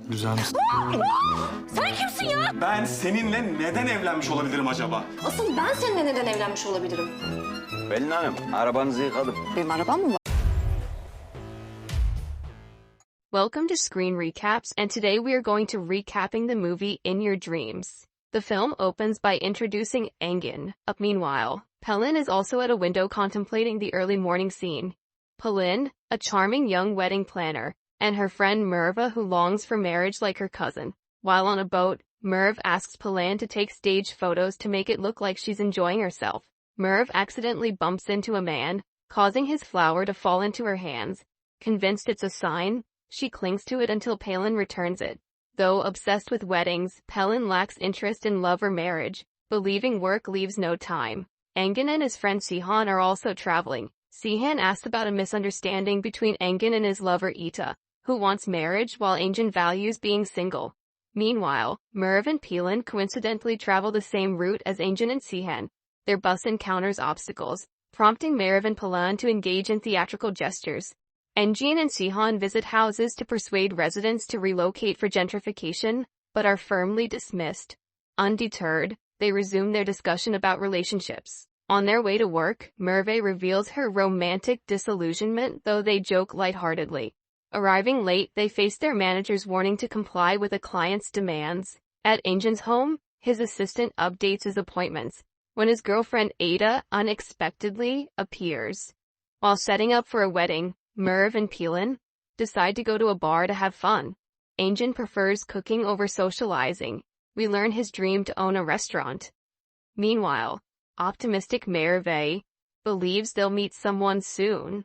Güzel misin? Sen kimsin ya? Ben seninle neden evlenmiş olabilirim acaba? Asıl ben seninle neden evlenmiş olabilirim? Pelin Hanım, arabanızı yıkadım. Benim arabam mı var? Welcome to Screen Recaps, and today we are going to recapping the movie In Your Dreams. The film opens by introducing Engin. Meanwhile, Pelin is also at a window contemplating the early morning scene. Pelin, a charming young wedding planner, and her friend Merve who longs for marriage like her cousin. While on a boat, Merve asks Pelin to take stage photos to make it look like she's enjoying herself. Merve accidentally bumps into a man, causing his flower to fall into her hands. Convinced it's a sign, she clings to it until Pelin returns it. Though obsessed with weddings, Pelin lacks interest in love or marriage, believing work leaves no time. Engin and his friend Cihan are also traveling. Cihan asks about a misunderstanding between Engin and his lover Ita, who wants marriage while Engin values being single. Meanwhile, Merve and Pelin coincidentally travel the same route as Engin and Cihan. Their bus encounters obstacles, prompting Merve and Pelin to engage in theatrical gestures. Engin and Cihan visit houses to persuade residents to relocate for gentrification, but are firmly dismissed. Undeterred, they resume their discussion about relationships. On their way to work, Merve reveals her romantic disillusionment, though they joke lightheartedly. Arriving late, they face their manager's warning to comply with a client's demands. At Engin's home, his assistant updates his appointments, when his girlfriend Ada unexpectedly appears. While setting up for a wedding, Merve and Pelin decide to go to a bar to have fun. Engin prefers cooking over socializing. We learn his dream to own a restaurant. Meanwhile, optimistic Merve believes they'll meet someone soon,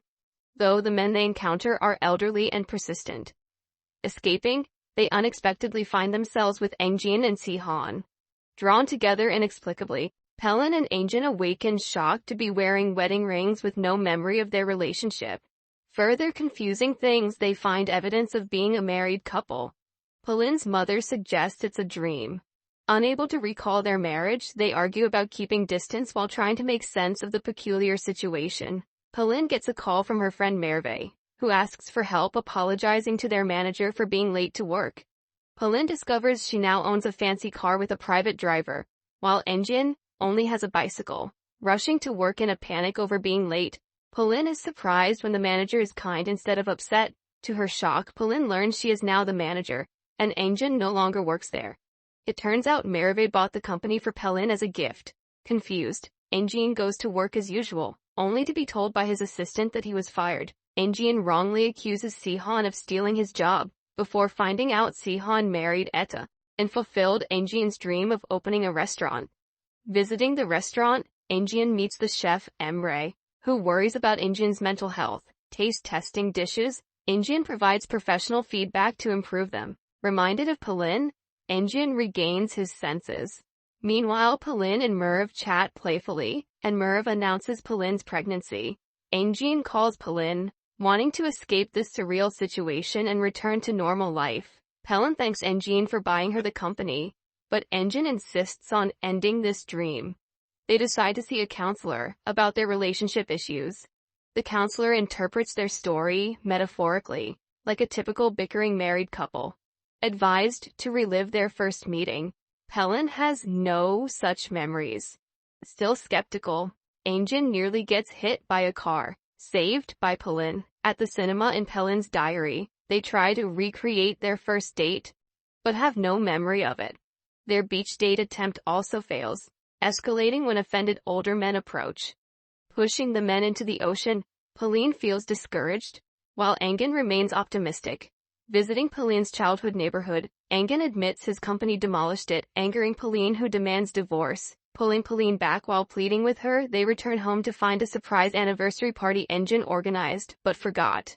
though the men they encounter are elderly and persistent. Escaping, they unexpectedly find themselves with Engin and Cihan. Drawn together inexplicably, Pelin and Engin awaken shocked to be wearing wedding rings with no memory of their relationship. Further confusing things, they find evidence of being a married couple. Pelin's mother suggests it's a dream. Unable to recall their marriage, they argue about keeping distance while trying to make sense of the peculiar situation. Pelin gets a call from her friend Merve, who asks for help apologizing to their manager for being late to work. Pelin discovers she now owns a fancy car with a private driver, while Engin only has a bicycle. Rushing to work in a panic over being late, Pelin is surprised when the manager is kind instead of upset. To her shock, Pelin learns she is now the manager, and Engin no longer works there. It turns out Merve bought the company for Pelin as a gift. Confused, Engin goes to work as usual, only to be told by his assistant that he was fired. Engin wrongly accuses Cihan of stealing his job, before finding out Cihan married Etta, and fulfilled Engin's dream of opening a restaurant. Visiting the restaurant, Engin meets the chef, Emre, who worries about Engin's mental health. Taste testing dishes, Engin provides professional feedback to improve them. Reminded of Pelin, Engin regains his senses. Meanwhile, Pelin and Merve chat playfully, and Merve announces Pelin's pregnancy. Engin calls Pelin, wanting to escape this surreal situation and return to normal life. Pelin thanks Engin for buying her the company, but Engin insists on ending this dream. They decide to see a counselor about their relationship issues. The counselor interprets their story metaphorically, like a typical bickering married couple. Advised to relive their first meeting, Pelin has no such memories. Still skeptical, Engin nearly gets hit by a car, saved by Pelin. At the cinema in Pelin's diary, they try to recreate their first date, but have no memory of it. Their beach date attempt also fails, escalating when offended older men approach. Pushing the men into the ocean, Pelin feels discouraged, while Engin remains optimistic. Visiting Pelin's childhood neighborhood, Engin admits his company demolished it, angering Pelin, who demands divorce. Pulling Pelin back while pleading with her, they return home to find a surprise anniversary party Engin organized, but forgot.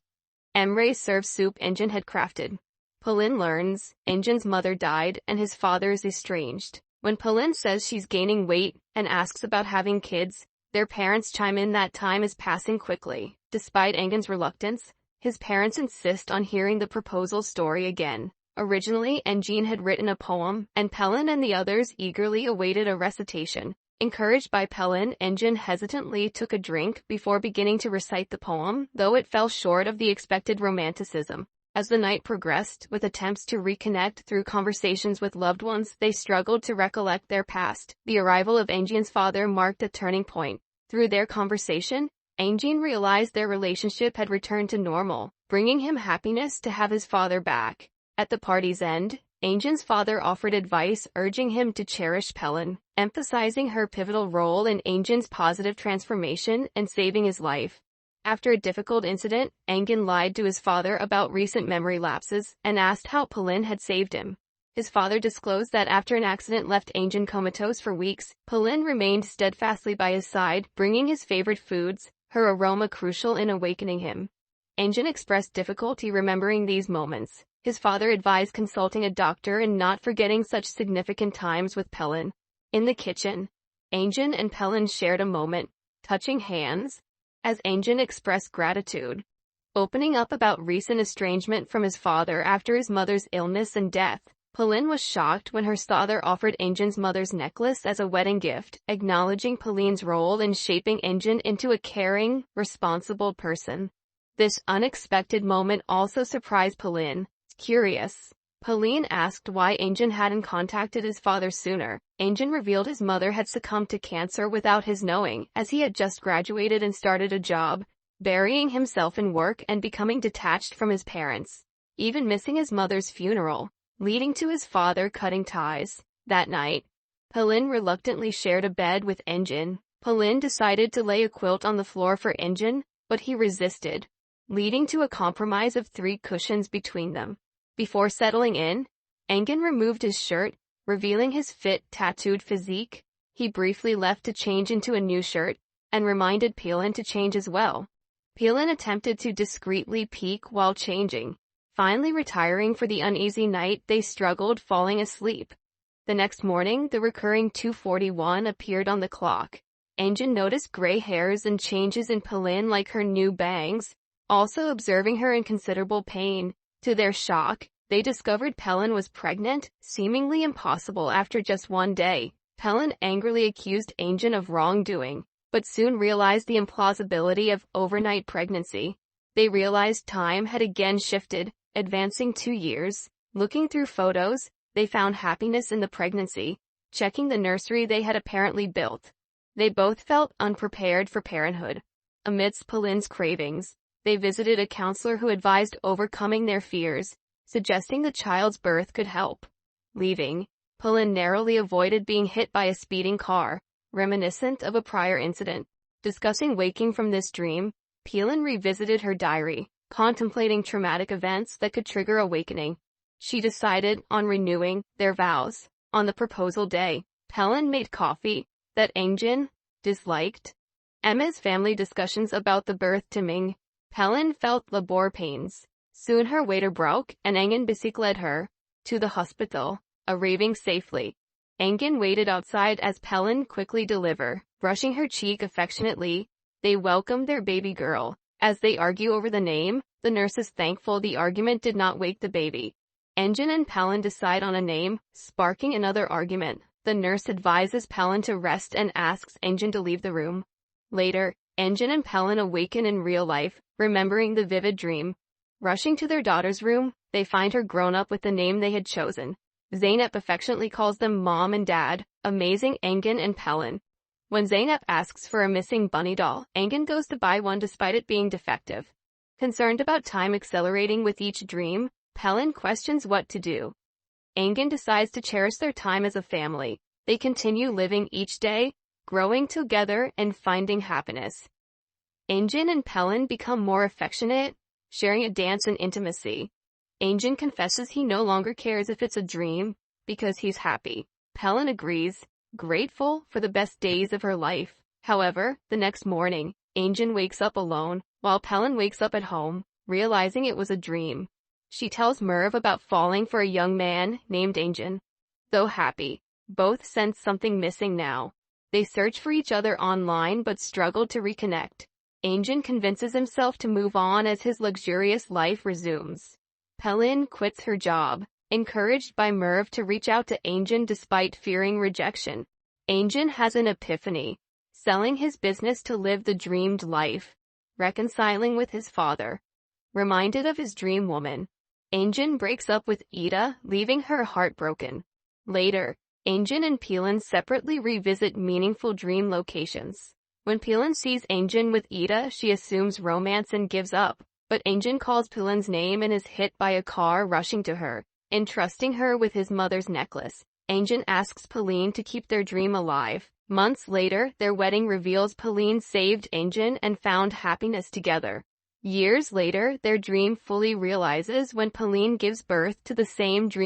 Emre serves soup Engin had crafted. Pelin learns Engin's mother died and his father is estranged. When Pelin says she's gaining weight and asks about having kids, their parents chime in that time is passing quickly. Despite Engin's reluctance, his parents insist on hearing the proposal story again. Originally, Engin had written a poem, and Pelin and the others eagerly awaited a recitation. Encouraged by Pelin, Engin hesitantly took a drink before beginning to recite the poem, though it fell short of the expected romanticism. As the night progressed, with attempts to reconnect through conversations with loved ones, they struggled to recollect their past. The arrival of Angin's father marked a turning point. Through their conversation, Angin realized their relationship had returned to normal, bringing him happiness to have his father back. At the party's end, Angin's father offered advice, urging him to cherish Pelin, emphasizing her pivotal role in Angin's positive transformation and saving his life. After a difficult incident, Angin lied to his father about recent memory lapses and asked how Pelin had saved him. His father disclosed that after an accident left Angin comatose for weeks, Pelin remained steadfastly by his side, bringing his favorite foods, her aroma crucial in awakening him. Angin expressed difficulty remembering these moments. His father advised consulting a doctor and not forgetting such significant times with Pelin. In the kitchen, Angin and Pelin shared a moment, touching hands, as Angin expressed gratitude, opening up about recent estrangement from his father after his mother's illness and death. Pelin was shocked when her father offered Angin's mother's necklace as a wedding gift, acknowledging Pelin's role in shaping Angin into a caring, responsible person. This unexpected moment also surprised Pelin. Curious, Pelin asked why Angin hadn't contacted his father sooner. Angin revealed his mother had succumbed to cancer without his knowing, as he had just graduated and started a job, burying himself in work and becoming detached from his parents, even missing his mother's funeral, leading to his father cutting ties. That night, Pelin reluctantly shared a bed with Angin. Pelin decided to lay a quilt on the floor for Angin, but he resisted, leading to a compromise of 3 cushions between them. Before settling in, Angin removed his shirt, revealing his fit, tattooed physique. He briefly left to change into a new shirt, and reminded Pelin to change as well. Pelin attempted to discreetly peek while changing. Finally retiring for the uneasy night, they struggled falling asleep. The next morning, the recurring 2:41 appeared on the clock. Angin noticed gray hairs and changes in Pelin like her new bangs, also observing her in considerable pain. To their shock, they discovered Pelin was pregnant, seemingly impossible after just one day. Pelin angrily accused Angin of wrongdoing, but soon realized the implausibility of overnight pregnancy. They realized time had again shifted, advancing 2 years. Looking through photos, they found happiness in the pregnancy, checking the nursery they had apparently built. They both felt unprepared for parenthood. Amidst Pelin's cravings, they visited a counselor who advised overcoming their fears, suggesting the child's birth could help. Leaving, Pelin narrowly avoided being hit by a speeding car, reminiscent of a prior incident. Discussing waking from this dream, Pelin revisited her diary, contemplating traumatic events that could trigger awakening. She decided on renewing their vows. On the proposal day, Pelin made coffee that Angin disliked. Emma's family discussions about the birth to Ming. Pelin felt labor pains. Soon her waiter broke, and Angin led her to the hospital, arriving safely. Angin waited outside as Pelin quickly delivered. Brushing her cheek affectionately, they welcomed their baby girl. As they argue over the name, the nurse is thankful the argument did not wake the baby. Angin and Pelin decide on a name, sparking another argument. The nurse advises Pelin to rest and asks Angin to leave the room. Later, Angin and Pelin awaken in real life, remembering the vivid dream. Rushing to their daughter's room, they find her grown up with the name they had chosen. Zeynep affectionately calls them Mom and Dad, amazing Angin and Pelin. When Zeynep asks for a missing bunny doll, Angin goes to buy one despite it being defective. Concerned about time accelerating with each dream, Pelin questions what to do. Angin decides to cherish their time as a family. They continue living each day, growing together and finding happiness. Angin and Pelin become more affectionate, sharing a dance and intimacy. Angin confesses he no longer cares if it's a dream, because he's happy. Pelin agrees, grateful for the best days of her life. However, the next morning, Angin wakes up alone, while Pelin wakes up at home, realizing it was a dream. She tells Merv about falling for a young man named Angin. Though happy, both sense something missing now. They search for each other online but struggle to reconnect. Angin convinces himself to move on as his luxurious life resumes. Pelin quits her job, encouraged by Merv to reach out to Angin despite fearing rejection. Angin has an epiphany, selling his business to live the dreamed life, reconciling with his father. Reminded of his dream woman, Angin breaks up with Ida, leaving her heartbroken. Later, Angin and Pelin separately revisit meaningful dream locations. When Pelin sees Angin with Ida, she assumes romance and gives up, but Angin calls Pelin's name and is hit by a car rushing to her, entrusting her with his mother's necklace. Angin asks Pelin to keep their dream alive. Months later, their wedding reveals Pelin saved Angin and found happiness together. Years later, their dream fully realizes when Pelin gives birth to the same dream